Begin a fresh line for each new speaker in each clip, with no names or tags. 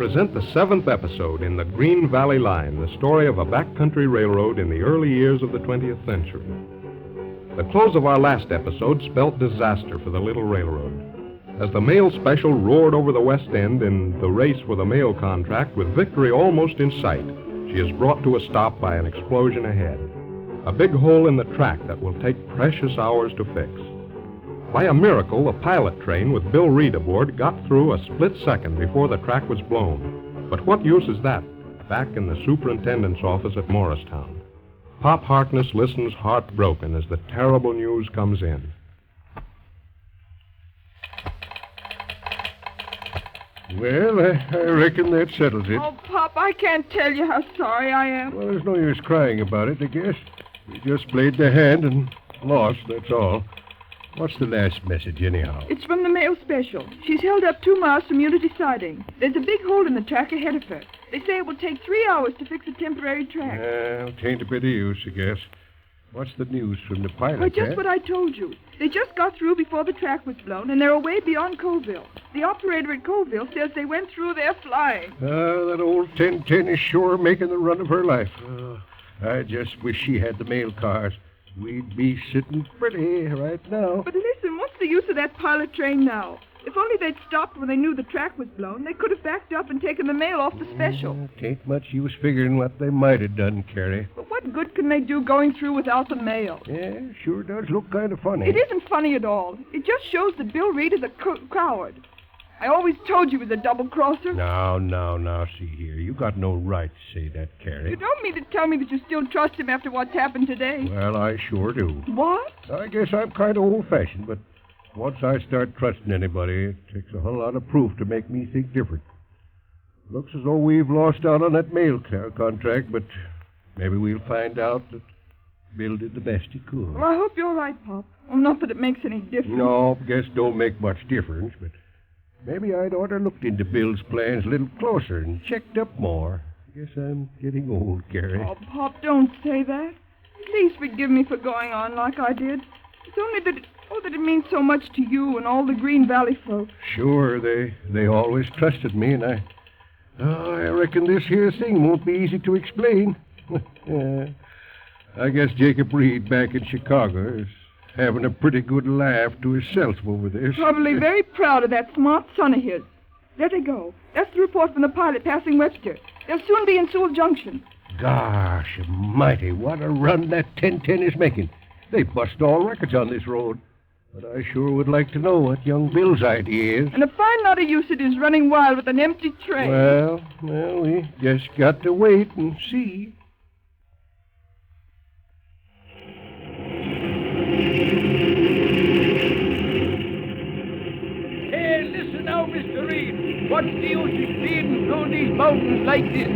present the 7th episode in the Green Valley Line, the story of a backcountry railroad in the early years of the 20th century. The close of our last episode spelt disaster for the little railroad. As the mail special roared over the West End in the race for the mail contract with victory almost in sight, she is brought to a stop by an explosion ahead. A big hole in the track that will take precious hours to fix. By a miracle, the pilot train with Bill Reed aboard got through a split second before the track was blown. But what use is that back in the superintendent's office at Morristown? Pop Harkness listens heartbroken as the terrible news comes in.
Well, I reckon that settles it.
Oh, Pop, I can't tell you how sorry I am.
Well, there's no use crying about it, I guess. We just played the hand and lost, that's all. What's the last message, anyhow?
It's from the mail special. She's held up 2 miles from Unity Siding. There's a big hole in the track ahead of her. They say it will take 3 hours to fix a temporary track.
Well, tain't a bit of use, I guess. What's the news from the pilot,
Well, just what I told you. They just got through before the track was blown, and they're away beyond Coville. The operator at Coville says they went through there flying.
That old 1010 is sure making the run of her life. I just wish she had the mail cars. We'd be sitting pretty right now.
But listen, what's the use of that pilot train now? If only they'd stopped when they knew the track was blown, they could have backed up and taken the mail off the special.
Tain't much use figuring what they might have done, Carrie.
But what good can they do going through without the mail?
Yeah, sure does look kind of funny.
It isn't funny at all. It just shows that Bill Reed is a coward. I always told you he was a double-crosser.
Now, see here. You got no right to say that, Carrie.
You don't mean to tell me that you still trust him after what's happened today.
Well, I sure do.
What?
I guess I'm kind of old-fashioned, but once I start trusting anybody, it takes a whole lot of proof to make me think different. Looks as though we've lost out on that mail contract, but maybe we'll find out that Bill did the best he could.
Well, I hope you're right, Pop. Well, not that it makes any difference.
No, guess don't make much difference, but maybe I'd ought to looked into Bill's plans a little closer and checked up more. Guess I'm getting old, Carrie.
Oh, Pop, don't say that. Please forgive me for going on like I did. It's only that it means so much to you and all the Green Valley folks.
Sure, they always trusted me, and I reckon this here thing won't be easy to explain. I guess Jacob Reed back in Chicago is having a pretty good laugh to himself over this.
Probably very proud of that smart son of his. There they go. That's the report from the pilot passing Webster. They'll soon be in Sewell Junction.
Gosh almighty, what a run that 1010 is making. They bust all records on this road. But I sure would like to know what young Bill's idea is.
And a fine lot of use it is running wild with an empty train.
Well, we just got to wait and see.
Hey, listen now, Mr. Reed. What's the use of speeding through these mountains like this?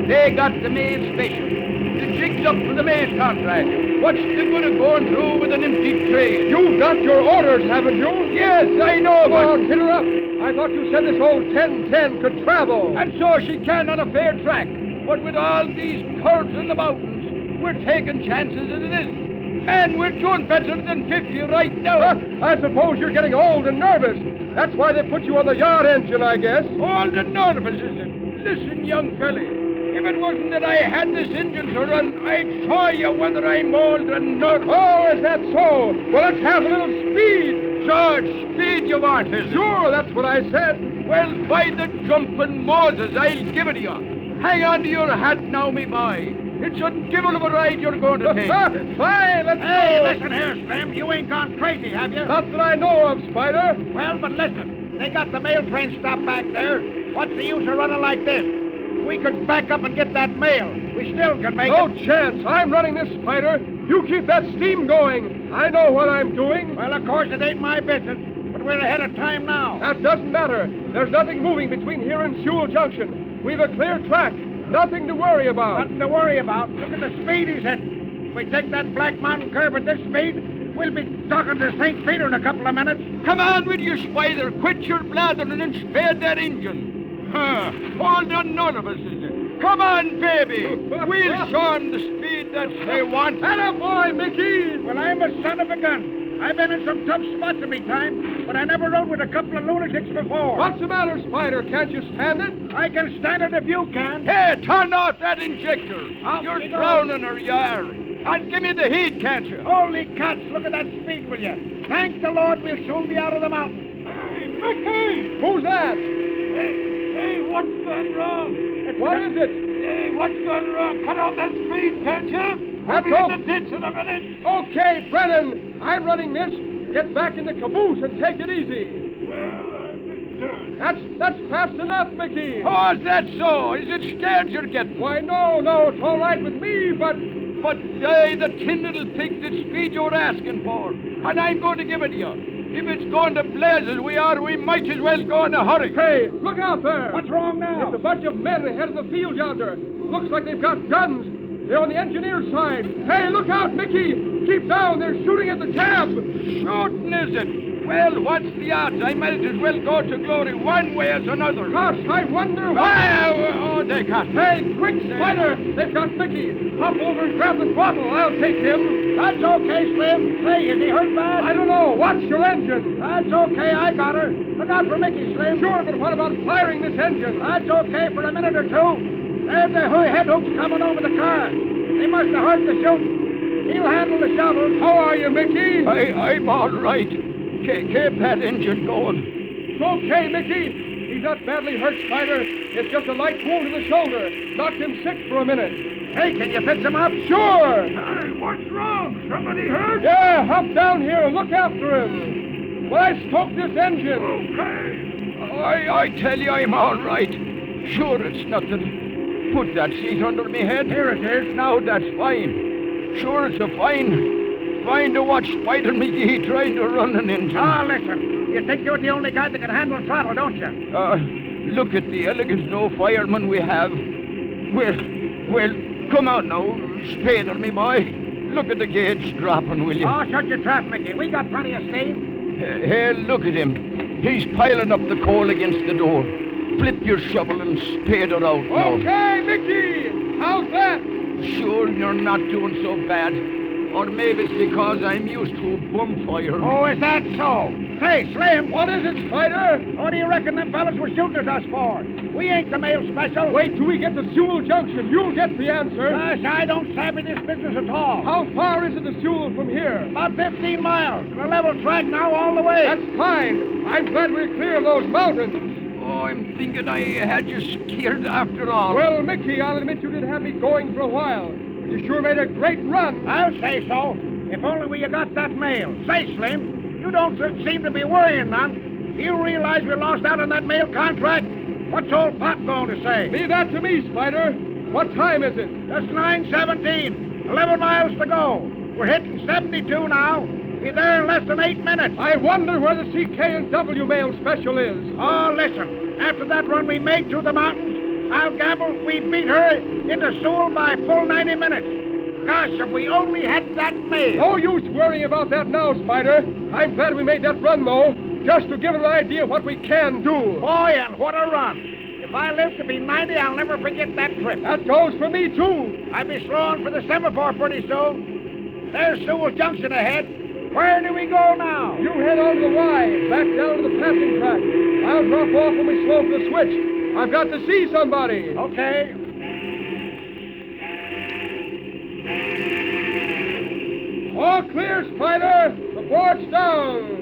They got the mail special. The jig's up for the mail contract. What's the good of going through with an empty train?
You've got your orders, haven't you?
Yes, I know, but...
Well, hit her up. I thought you said this old 1010 could travel.
And so she can on a fair track. But with all these curves in the mountains, we're taking chances as it is. And we're doing better than 50 right now.
I suppose you're getting old and nervous. That's why they put you on the yard engine, I guess.
All the nervous, is it? Listen, young felly. If it wasn't that I had this engine to run, I'd show you whether I'm old and nervous.
Oh, is that so? Well, let's have a little speed.
George, speed you want, is it?
Sure, that's what I said.
Well, by the jumping Moses, I'll give it to you. Hang on to your hat now, me boy. It's a devil of a ride you're going to take.
Fine, let's
Hey,
go.
listen here, Slim. You ain't gone crazy, have you?
Not that I know of, Spider.
Well, but listen. They got the mail train stopped back there. What's the use of running like this? We could back up and get that mail. We still can make
No
it.
chance. I'm running this, Spider. You keep that steam going. I know what I'm doing.
Well, of course, it ain't my business. But we're ahead of time now.
That doesn't matter. There's nothing moving between here and Sewell Junction. We've a clear track. Nothing to worry about.
Nothing to worry about. Look at the speed he's hitting. If we take that Black Mountain curve at this speed, we'll be docking to St. Peter in a couple of minutes. Come on with you, Spider. Quit your blathering and spare that engine. All the none of us, is it? Come on, baby. We'll show 'em the speed that they want.
Atta boy, Mickey.
Well, I'm a son of a gun. I've been in some tough spots in me time, but I never rode with a couple of lunatics before.
What's the matter, Spider? Can't you stand it?
I can stand it if you can.
Hey, turn off that injector.
Off
You're
you go.
drowning her, you are. And give me the heat, can't you?
Holy cats, look at that speed, will you? Thank the Lord we'll soon be out of the mountain. Hey, Mickey!
Who's that?
Hey, what's gone wrong?
What is it?
Hey, what's gone wrong? Cut out that speed, can't you?
That's
We'll
all.
be in the ditch in a minute.
Okay, Brennan. I'm running this. Get back in the caboose and take it easy. That's fast enough, Mickey.
Oh, is that so? Is it scared you're getting?
Why, no, it's all right with me, but
the tin little pig that speed you're asking for. And I'm going to give it to you. If it's going to blaze as we are, we might as well go in a hurry.
hey, look out there.
What's wrong now?
It's a bunch of men ahead of the field yonder. Looks like they've got guns. They're on the engineer's side. Hey, look out, Mickey! Keep down. They're shooting at the cab.
Shooting, is it? Well, what's the odds? I might as well go to glory one way as another.
Gosh, I wonder what...
Oh, they got me.
Hey, quick, Spider! They've got Mickey. Hop over and grab the throttle. I'll take him.
That's okay, Slim. Say, is he hurt bad?
I don't know. Watch your engine.
That's okay, I got her. Look out for Mickey, Slim.
Sure, but what about firing this engine?
That's okay for a minute or two. There's the head hooks coming over the car. They must have heard the shoot. He'll handle the shovel.
How are you, Mickey?
I'm all right. Keep that engine going.
It's okay, Mickey. He's not badly hurt, Spider. It's just a light wound in the shoulder. Knocked him sick for a minute.
Hey, can you fix him up?
Sure.
Hey, what's wrong? Somebody hurt?
Yeah, hop down here and look after him. Well, I stoked this engine.
Okay.
I tell you, I'm all right. Sure, it's nothing. Put that seat under me head.
Here it is.
Now that's fine. Sure, it's a fine to watch Spider McGee trying to run an engine.
Ah, listen. You think you're the only guy that can handle throttle, don't you?
Look at the elegant no fireman we have. Well, come out now, Spader, me boy. Look at the gauge dropping, will you?
Oh, shut your trap, Mickey. We got plenty of steam.
Hey, look at him. He's piling up the coal against the door. Flip your shovel and spade her out now.
Okay, Mickey. How's that?
Sure, you're not doing so bad. Or maybe it's because I'm used to bonfire.
Oh, is that so? Say, Slim.
What is it, Spider?
What do you reckon them fellas were shooting at us for? We ain't the mail special.
Wait till we get to Sewell Junction. You'll get the answer.
Gosh, I don't savvy this business at all.
How far is it to Sewell from here?
About 15 miles. A level track now all the way.
That's fine. I'm glad we're clear of those mountains.
Oh, I'm thinking I had you scared after all.
Well, Mickey, I'll admit you did have me going for a while. You sure made a great run.
I'll say so. If only we had got that mail. Say, Slim, you don't seem to be worrying none. Do you realize we lost out on that mail contract? What's old Pop going to say?
Leave that to me, Spider. What time is it?
That's 9:17. 11 miles to go. We're hitting 72 now. Be there in less than 8 minutes.
I wonder where the CK&W mail special is.
Oh, listen. After that run we made through the mountains, I'll gamble we beat her into Sewell by full 90 minutes. Gosh, if we only had that mail.
No use worrying about that now, Spider. I'm glad we made that run, though, just to give an idea of what we can do.
Boy, and what a run. If I live to be 90, I'll never forget that trip.
That goes for me, too.
I'll be slowing for the semaphore pretty soon. There's Sewell Junction ahead. Where do we go now?
You head on to the Y, back down to the passing track. I'll drop off when we slow for the switch. I've got to see somebody.
Okay.
All clear, Spider. The board's down.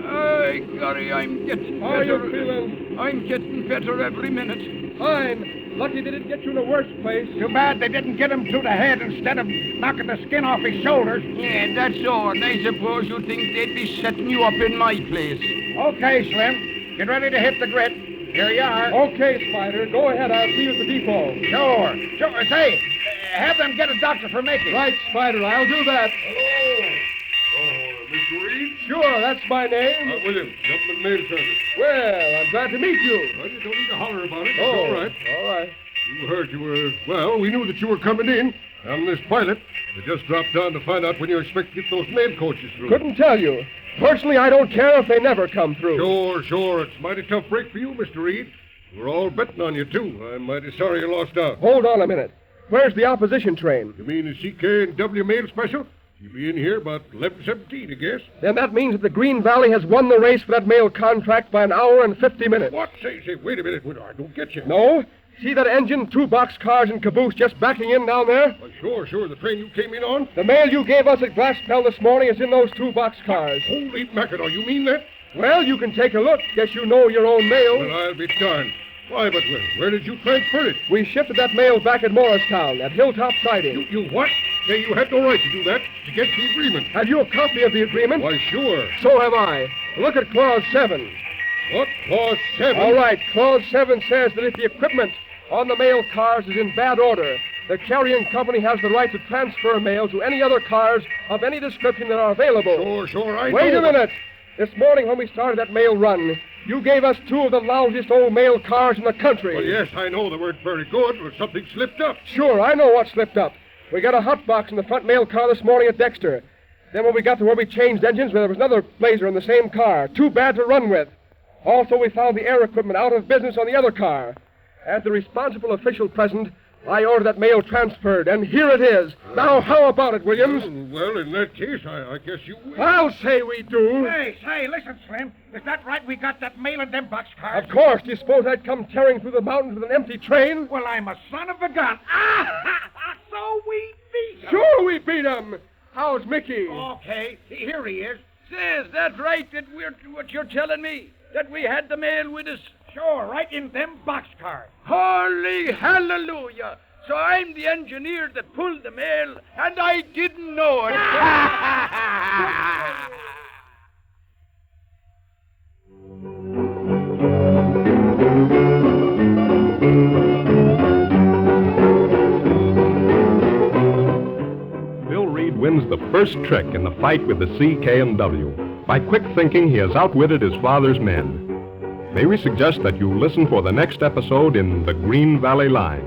Ay, Gary, I'm getting
How are
better.
you feeling?
I'm getting better every minute.
Fine. Lucky they didn't get you in a worse place.
Too bad they didn't get him through the head instead of knocking the skin off his shoulders.
Yeah, that's all. And I suppose you think they'd be setting you up in my place.
Okay, Slim. Get ready to hit the grit. Here you are.
Okay, Spider. Go ahead. I'll see you at the depot.
Sure. Say, have them get a doctor for Mickey.
Right, Spider. I'll do that.
Hello. Mr. Reed?
Sure, that's my name.
William, Government Mail Service.
Well, I'm glad to meet you.
Well, you don't need to holler about it. It's
Oh,
all right.
All right.
We heard you were, well, we knew that you were coming in. I'm this pilot. We just dropped down to find out when you expect to get those mail coaches through.
Couldn't tell you. Personally, I don't care if they never come through.
Sure. It's a mighty tough break for you, Mr. Reed. We're all betting on you, too. I'm mighty sorry you lost out.
Hold on a minute. Where's the opposition train?
You mean the CK&W mail special? You'll be in here about 11:17, I guess.
Then that means that the Green Valley has won the race for that mail contract by an hour and 50 minutes.
What? Say, wait a minute. I don't get you.
No? See that engine, 2 boxcars and caboose just backing in down there?
Well, sure. The train you came in on?
The mail you gave us at Glasspell this morning is in those 2 boxcars.
Holy mackerel, you mean that?
Well, you can take a look. Guess you know your own mail.
Well, I'll be darned. Why, but where did you transfer it?
We shifted that mail back at Morristown, at Hilltop Siding.
You what? Say, you had no right to do that. It's against the agreement.
Have you a copy of the agreement?
Why, sure.
So have I. Look at Clause 7.
What? Clause 7?
All right. Clause 7 says that if the equipment on the mail cars is in bad order, the carrying company has the right to transfer mail to any other cars of any description that are available.
Sure, I know.
Wait a minute. This morning when we started that mail run, you gave us 2 of the lousiest old mail cars in the country.
Well, yes, I know they weren't very good, but something slipped up.
Sure, I know what slipped up. We got a hot box in the front mail car this morning at Dexter. Then when we got to where we changed engines, there was another blazer in the same car. Too bad to run with. Also, we found the air equipment out of business on the other car. As the responsible official present, I ordered that mail transferred, and here it is. Now, how about it, Williams?
Well, in that case, I guess you will.
I'll say we do.
Say, listen, Slim. Is that right we got that mail in them boxcars?
Of course. Do you suppose I'd come tearing through the mountains with an empty train?
Well, I'm a son of a gun. So we beat 'em.
Sure we beat 'em. How's Mickey?
Okay, here he is.
Say, is that right that what you're telling me? That we had the mail with us?
Sure, right in them boxcars.
Holy hallelujah! So I'm the engineer that pulled the mail, and I didn't know it.
Bill Reed wins the first trick in the fight with the CK&W. By quick thinking, he has outwitted his father's men. May we suggest that you listen for the next episode in The Green Valley Line.